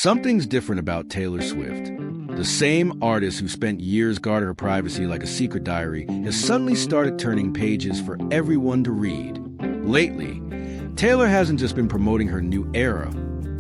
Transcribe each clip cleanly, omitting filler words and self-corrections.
Something's different about Taylor Swift. The same artist who spent years guarding her privacy like a secret diary has suddenly started turning pages for everyone to read. Lately, Taylor hasn't just been promoting her new era.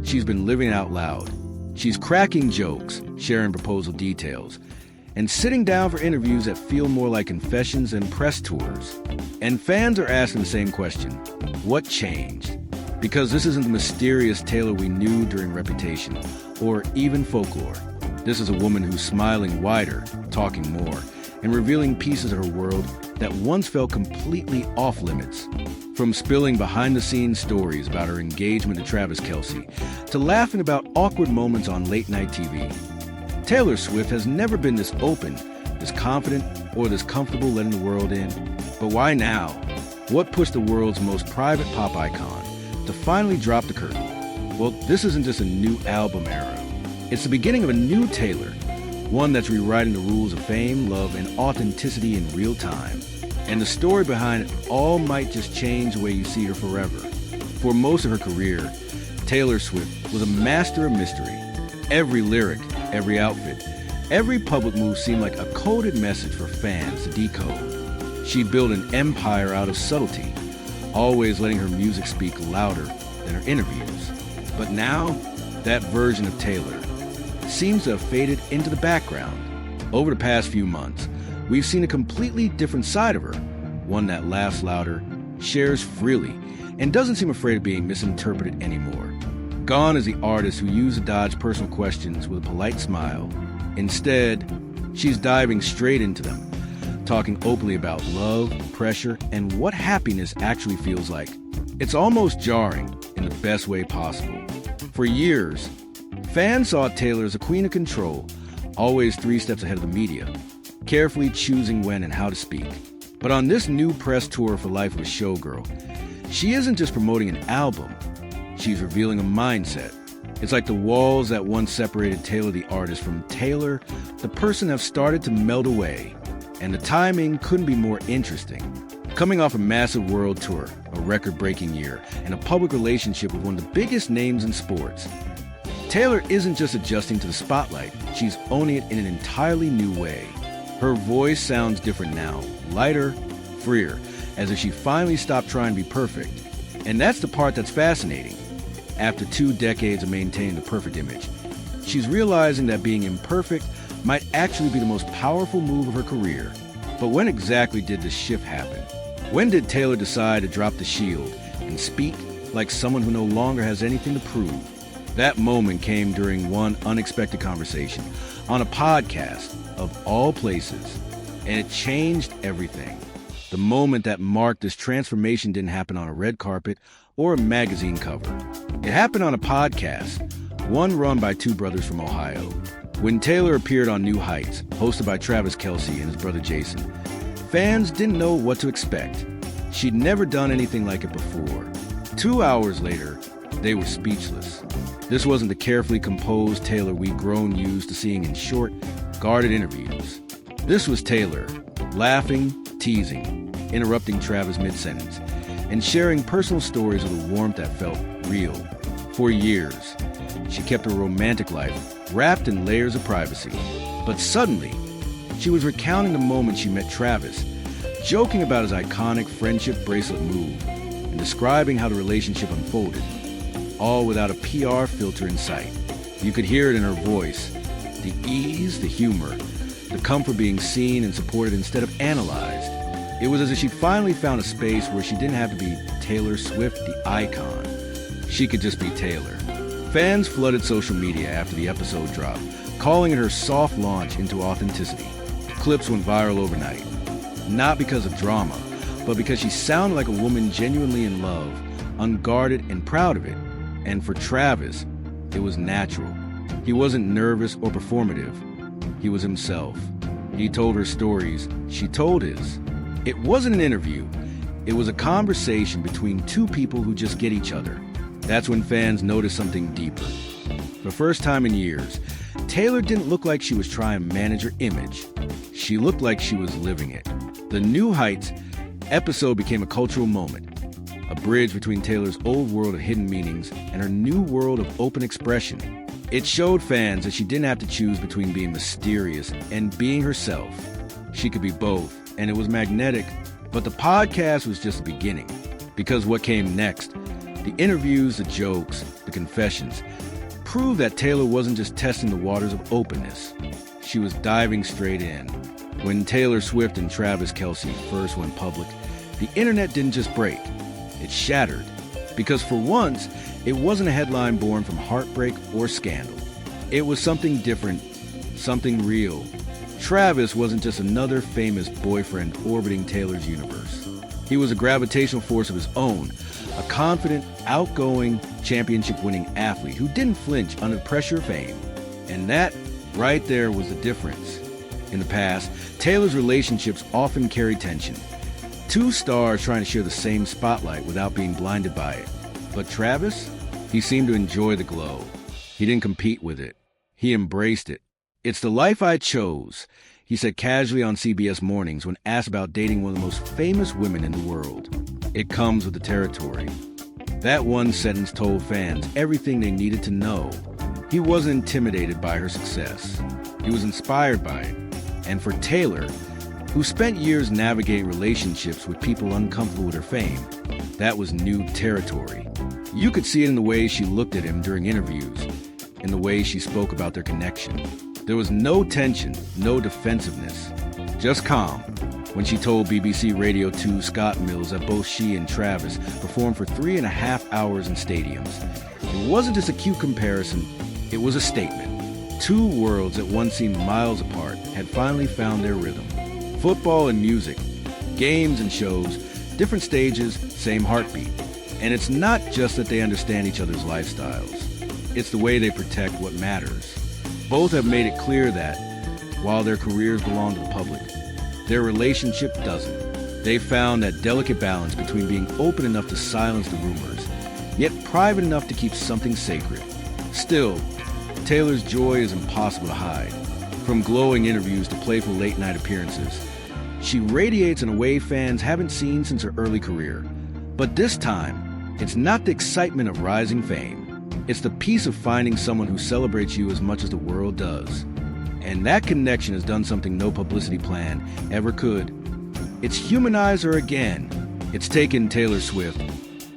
She's been living out loud. She's cracking jokes, sharing proposal details, and sitting down for interviews that feel more like confessions and press tours. And fans are asking the same question: what changed? Because this isn't the mysterious Taylor we knew during Reputation, or even Folklore. This is a woman who's smiling wider, talking more, and revealing pieces of her world that once felt completely off limits. From spilling behind-the-scenes stories about her engagement to Travis Kelce, to laughing about awkward moments on late-night TV, Taylor Swift has never been this open, this confident, or this comfortable letting the world in. But why now? What pushed the world's most private pop icon to finally drop the curtain? Well, this isn't just a new album era. It's the beginning of a new Taylor, one that's rewriting the rules of fame, love, and authenticity in real time. And the story behind it all might just change the way you see her forever. For most of her career, Taylor Swift was a master of mystery. Every lyric, every outfit, every public move seemed like a coded message for fans to decode. She built an empire out of subtlety, always letting her music speak louder than her interviews. But now, that version of Taylor seems to have faded into the background. Over the past few months, we've seen a completely different side of her, one that laughs louder, shares freely, and doesn't seem afraid of being misinterpreted anymore. Gone is the artist who used to dodge personal questions with a polite smile. Instead, she's diving straight into them, talking openly about love, pressure, and what happiness actually feels like. It's almost jarring in the best way possible. For years, fans saw Taylor as a queen of control, always 3 steps ahead of the media, carefully choosing when and how to speak. But on this new press tour for Life with Showgirl, she isn't just promoting an album, she's revealing a mindset. It's like the walls that once separated Taylor the artist from Taylor, the person, have started to melt away. And the timing couldn't be more interesting. Coming off a massive world tour, a record-breaking year, and a public relationship with one of the biggest names in sports, Taylor isn't just adjusting to the spotlight, she's owning it in an entirely new way. Her voice sounds different now, lighter, freer, as if she finally stopped trying to be perfect. And that's the part that's fascinating. After 2 decades of maintaining the perfect image, she's realizing that being imperfect might actually be the most powerful move of her career. But when exactly did this shift happen? When did Taylor decide to drop the shield and speak like someone who no longer has anything to prove? That moment came during one unexpected conversation on a podcast of all places, and it changed everything. The moment that marked this transformation didn't happen on a red carpet or a magazine cover. It happened on a podcast, one run by 2 brothers from Ohio. When Taylor appeared on New Heights, hosted by Travis Kelce and his brother Jason, fans didn't know what to expect. She'd never done anything like it before. 2 hours later, they were speechless. This wasn't the carefully composed Taylor we'd grown used to seeing in short, guarded interviews. This was Taylor, laughing, teasing, interrupting Travis mid-sentence, and sharing personal stories with a warmth that felt real. For years, she kept her romantic life wrapped in layers of privacy. But suddenly, she was recounting the moment she met Travis, joking about his iconic friendship bracelet move, and describing how the relationship unfolded, all without a PR filter in sight. You could hear it in her voice, the ease, the humor, the comfort being seen and supported instead of analyzed. It was as if she finally found a space where she didn't have to be Taylor Swift, the icon. She could just be Taylor. Fans flooded social media after the episode dropped, calling it her soft launch into authenticity. Clips went viral overnight. Not because of drama, but because she sounded like a woman genuinely in love, unguarded and proud of it. And for Travis, it was natural. He wasn't nervous or performative. He was himself. He told her stories. She told his. It wasn't an interview. It was a conversation between 2 people who just get each other. That's when fans noticed something deeper. For the first time in years, Taylor didn't look like she was trying to manage her image. She looked like she was living it. The New Heights episode became a cultural moment, a bridge between Taylor's old world of hidden meanings and her new world of open expression. It showed fans that she didn't have to choose between being mysterious and being herself. She could be both, and it was magnetic. But the podcast was just the beginning, because what came next, the interviews, the jokes, the confessions, proved that Taylor wasn't just testing the waters of openness. She was diving straight in. When Taylor Swift and Travis Kelce first went public, the internet didn't just break, it shattered. Because for once, it wasn't a headline born from heartbreak or scandal. It was something different, something real. Travis wasn't just another famous boyfriend orbiting Taylor's universe. He was a gravitational force of his own, a confident, outgoing, championship-winning athlete who didn't flinch under the pressure of fame. And that, right there, was the difference. In the past, Taylor's relationships often carried tension. Two stars trying to share the same spotlight without being blinded by it. But Travis, he seemed to enjoy the glow. He didn't compete with it. He embraced it. "It's the life I chose," he said casually on CBS Mornings when asked about dating one of the most famous women in the world. "It comes with the territory." That one sentence told fans everything they needed to know. He wasn't intimidated by her success. He was inspired by it. And for Taylor, who spent years navigating relationships with people uncomfortable with her fame, that was new territory. You could see it in the way she looked at him during interviews, in the way she spoke about their connection. There was no tension, no defensiveness, just calm. When she told BBC Radio 2's Scott Mills that both she and Travis performed for 3.5 hours in stadiums. It wasn't just a cute comparison, it was a statement. Two worlds that once seemed miles apart had finally found their rhythm. Football and music, games and shows, different stages, same heartbeat. And it's not just that they understand each other's lifestyles. It's the way they protect what matters. Both have made it clear that, while their careers belong to the public, their relationship doesn't. They found that delicate balance between being open enough to silence the rumors, yet private enough to keep something sacred. Still, Taylor's joy is impossible to hide. From glowing interviews to playful late-night appearances, she radiates in a way fans haven't seen since her early career. But this time, it's not the excitement of rising fame. It's the peace of finding someone who celebrates you as much as the world does. And that connection has done something no publicity plan ever could. It's humanized her again. It's taken Taylor Swift,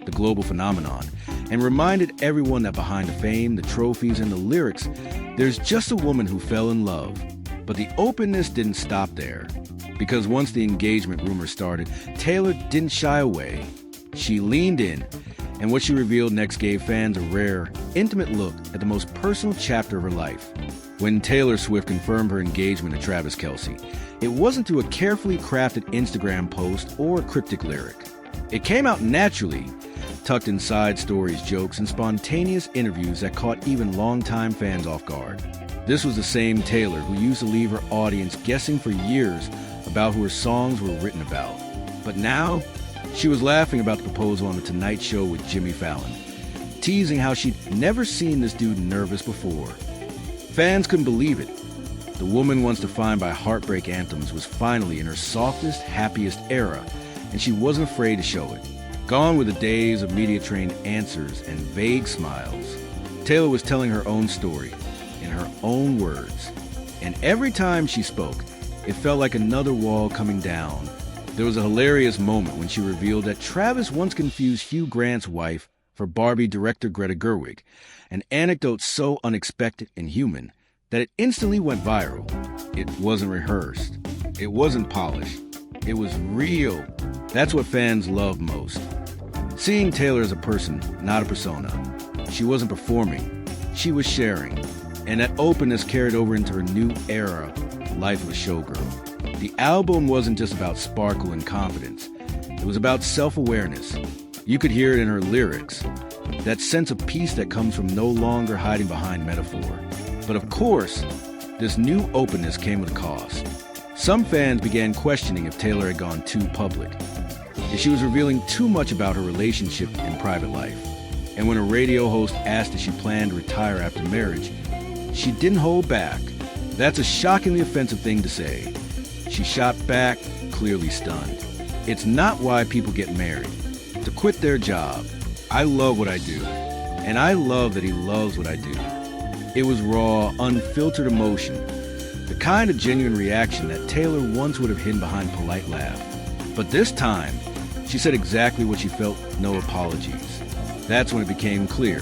the global phenomenon, and reminded everyone that behind the fame, the trophies, and the lyrics, there's just a woman who fell in love. But the openness didn't stop there. Because once the engagement rumors started, Taylor didn't shy away. She leaned in, and what she revealed next gave fans a rare, intimate look at the most personal chapter of her life. When Taylor Swift confirmed her engagement to Travis Kelce, it wasn't through a carefully crafted Instagram post or a cryptic lyric. It came out naturally, tucked in side stories, jokes, and spontaneous interviews that caught even longtime fans off guard. This was the same Taylor who used to leave her audience guessing for years about who her songs were written about. But now, she was laughing about the proposal on The Tonight Show with Jimmy Fallon, teasing how she'd never seen this dude nervous before. Fans couldn't believe it. The woman once defined by heartbreak anthems was finally in her softest, happiest era, and she wasn't afraid to show it. Gone were the days of media-trained answers and vague smiles. Taylor was telling her own story, in her own words. And every time she spoke, it felt like another wall coming down. There was a hilarious moment when she revealed that Travis once confused Hugh Grant's wife for Barbie director Greta Gerwig, an anecdote so unexpected and human that it instantly went viral. It wasn't rehearsed. It wasn't polished. It was real. That's what fans love most. Seeing Taylor as a person, not a persona. She wasn't performing. She was sharing. And that openness carried over into her new era, life of a showgirl. The album wasn't just about sparkle and confidence. It was about self-awareness. You could hear it in her lyrics. That sense of peace that comes from no longer hiding behind metaphor. But of course, this new openness came with a cost. Some fans began questioning if Taylor had gone too public, if she was revealing too much about her relationship and private life. And when a radio host asked if she planned to retire after marriage, she didn't hold back. That's a shockingly offensive thing to say. She shot back, clearly stunned. It's not why people get married. To quit their job. I love what I do. And I love that he loves what I do. It was raw, unfiltered emotion, the kind of genuine reaction that Taylor once would have hidden behind a polite laugh. But this time, she said exactly what she felt, no apologies. That's when it became clear.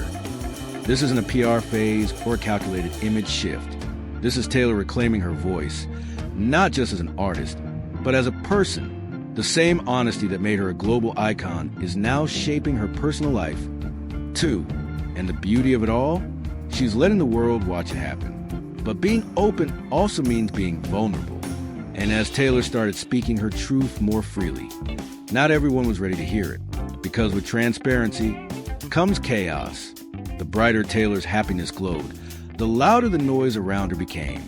This isn't a PR phase or a calculated image shift. This is Taylor reclaiming her voice, not just as an artist, but as a person. The same honesty that made her a global icon is now shaping her personal life, too. And the beauty of it all? She's letting the world watch it happen. But being open also means being vulnerable. And as Taylor started speaking her truth more freely, not everyone was ready to hear it. Because with transparency comes chaos. The brighter Taylor's happiness glowed, the louder the noise around her became.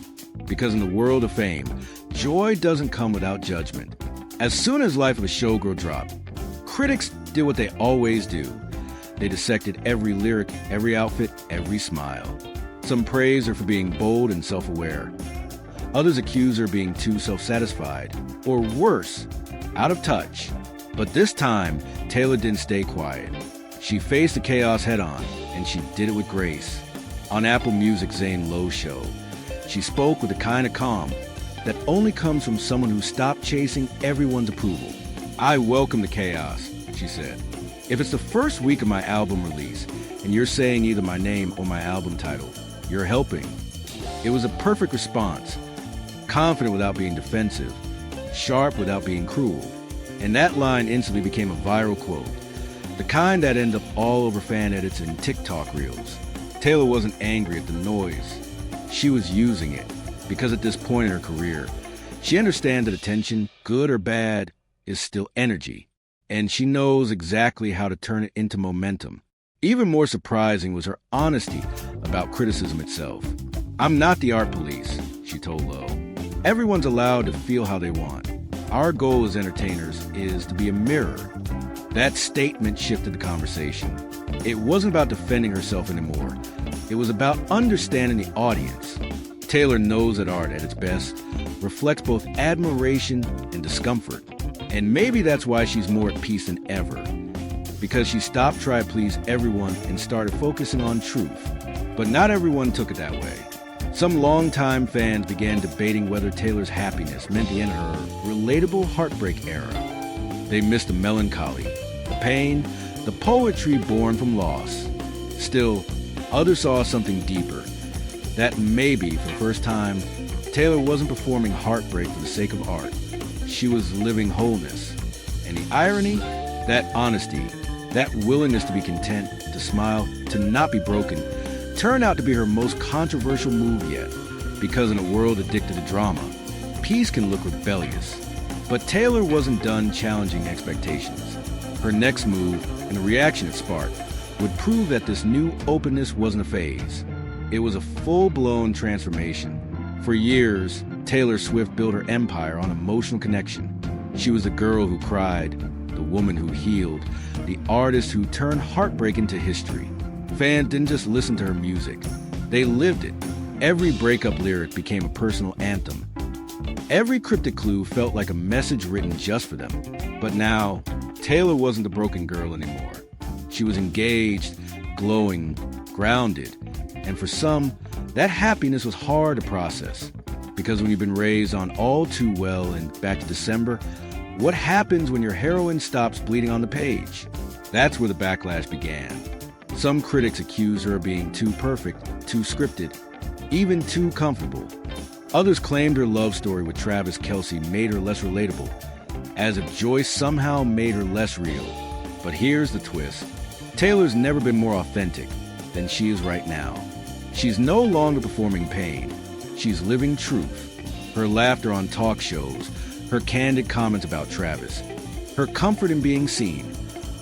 Because in the world of fame, joy doesn't come without judgment. As soon as Life of a Showgirl dropped, critics did what they always do. They dissected every lyric, every outfit, every smile. Some praised her for being bold and self-aware. Others accused her of being too self-satisfied, or worse, out of touch. But this time, Taylor didn't stay quiet. She faced the chaos head-on, and she did it with grace. On Apple Music's Zane Lowe show, she spoke with the kind of calm that only comes from someone who stopped chasing everyone's approval. "I welcome the chaos," she said. "If it's the first week of my album release, and you're saying either my name or my album title, you're helping." It was a perfect response, confident without being defensive, sharp without being cruel. And that line instantly became a viral quote, the kind that ends up all over fan edits and TikTok reels. Taylor wasn't angry at the noise. She was using it, because at this point in her career, she understands that attention, good or bad, is still energy, and she knows exactly how to turn it into momentum. Even more surprising was her honesty about criticism itself. "I'm not the art police," she told Lowe. "Everyone's allowed to feel how they want. Our goal as entertainers is to be a mirror." That statement shifted the conversation. It wasn't about defending herself anymore. It was about understanding the audience. Taylor knows that art, at its best, reflects both admiration and discomfort. And maybe that's why she's more at peace than ever. Because she stopped trying to please everyone and started focusing on truth. But not everyone took it that way. Some longtime fans began debating whether Taylor's happiness meant the end of her relatable heartbreak era. They missed the melancholy, the pain, the poetry born from loss. Still, others saw something deeper. That maybe, for the first time, Taylor wasn't performing heartbreak for the sake of art. She was living wholeness. And the irony, that honesty, that willingness to be content, to smile, to not be broken, turned out to be her most controversial move yet. Because in a world addicted to drama, peace can look rebellious. But Taylor wasn't done challenging expectations. Her next move, and the reaction it sparked, would prove that this new openness wasn't a phase. It was a full-blown transformation. For years, Taylor Swift built her empire on emotional connection. She was the girl who cried, the woman who healed, the artist who turned heartbreak into history. Fans didn't just listen to her music. They lived it. Every breakup lyric became a personal anthem. Every cryptic clue felt like a message written just for them. But now, Taylor wasn't the broken girl anymore. She was engaged, glowing, grounded. And for some, that happiness was hard to process. Because when you've been raised on All Too Well and Back to December, what happens when your heroine stops bleeding on the page? That's where the backlash began. Some critics accused her of being too perfect, too scripted, even too comfortable. Others claimed her love story with Travis Kelce made her less relatable, as if Joyce somehow made her less real. But here's the twist. Taylor's never been more authentic than she is right now. She's no longer performing pain. She's living truth. Her laughter on talk shows, her candid comments about Travis, her comfort in being seen,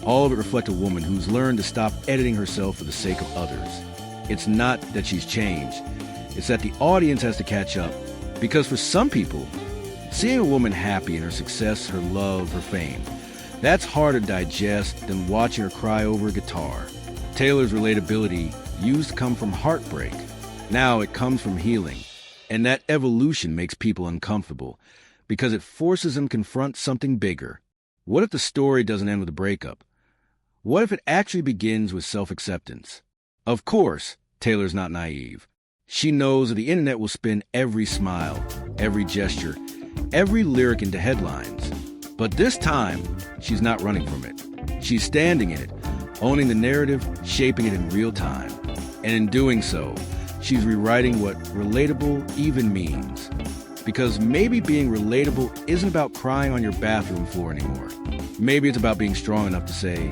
all of it reflect a woman who's learned to stop editing herself for the sake of others. It's not that she's changed. It's that the audience has to catch up. Because for some people, seeing a woman happy in her success, her love, her fame, that's harder to digest than watching her cry over a guitar. Taylor's relatability used to come from heartbreak. Now it comes from healing. And that evolution makes people uncomfortable because it forces them to confront something bigger. What if the story doesn't end with a breakup? What if it actually begins with self-acceptance? Of course, Taylor's not naive. She knows that the internet will spin every smile, every gesture, every lyric into headlines. But this time, she's not running from it. She's standing in it, owning the narrative, shaping it in real time. And in doing so, she's rewriting what relatable even means. Because maybe being relatable isn't about crying on your bathroom floor anymore. Maybe it's about being strong enough to say,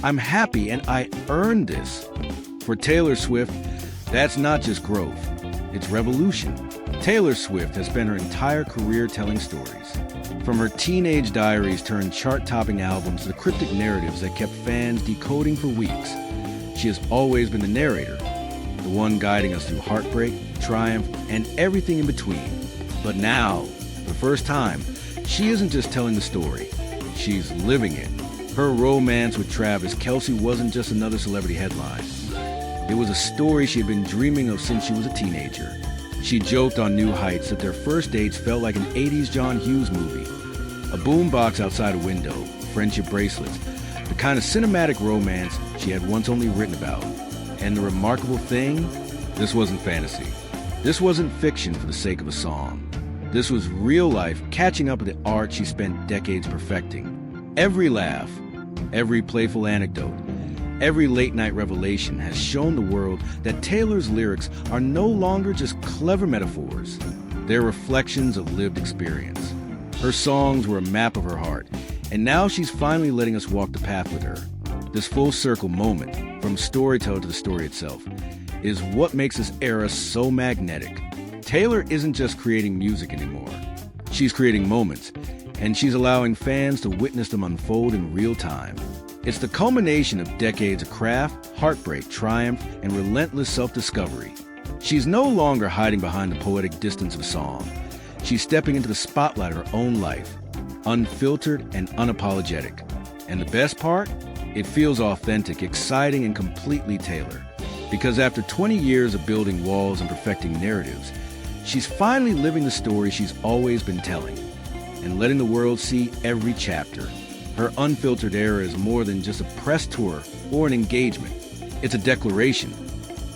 I'm happy and I earned this. For Taylor Swift, that's not just growth, it's revolution. Taylor Swift has spent her entire career telling stories. From her teenage diaries turned chart-topping albums to the cryptic narratives that kept fans decoding for weeks, she has always been the narrator, the one guiding us through heartbreak, triumph, and everything in between. But now, for the first time, she isn't just telling the story, she's living it. Her romance with Travis Kelce wasn't just another celebrity headline. It was a story she had been dreaming of since she was a teenager. She joked on New Heights that their first dates felt like an 80s John Hughes movie. A boombox outside a window, friendship bracelets, the kind of cinematic romance she had once only written about. And the remarkable thing, this wasn't fantasy. This wasn't fiction for the sake of a song. This was real life catching up with the art she spent decades perfecting. Every laugh, every playful anecdote, every late-night revelation has shown the world that Taylor's lyrics are no longer just clever metaphors. They're reflections of lived experience. Her songs were a map of her heart, and now she's finally letting us walk the path with her. This full-circle moment, from storyteller to the story itself, is what makes this era so magnetic. Taylor isn't just creating music anymore. She's creating moments, and she's allowing fans to witness them unfold in real time. It's the culmination of decades of craft, heartbreak, triumph, and relentless self-discovery. She's no longer hiding behind the poetic distance of song. She's stepping into the spotlight of her own life, unfiltered and unapologetic. And the best part? It feels authentic, exciting, and completely Taylor. Because after 20 years of building walls and perfecting narratives, she's finally living the story she's always been telling, and letting the world see every chapter. Her unfiltered era is more than just a press tour or an engagement. It's a declaration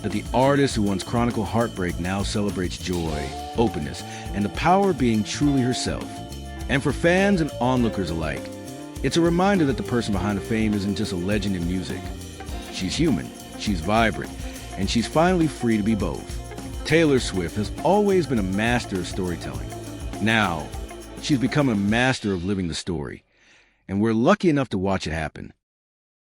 that the artist who once chronicled heartbreak now celebrates joy, openness, and the power of being truly herself. And for fans and onlookers alike, it's a reminder that the person behind the fame isn't just a legend in music. She's human, she's vibrant, and she's finally free to be both. Taylor Swift has always been a master of storytelling. Now, she's become a master of living the story. And we're lucky enough to watch it happen.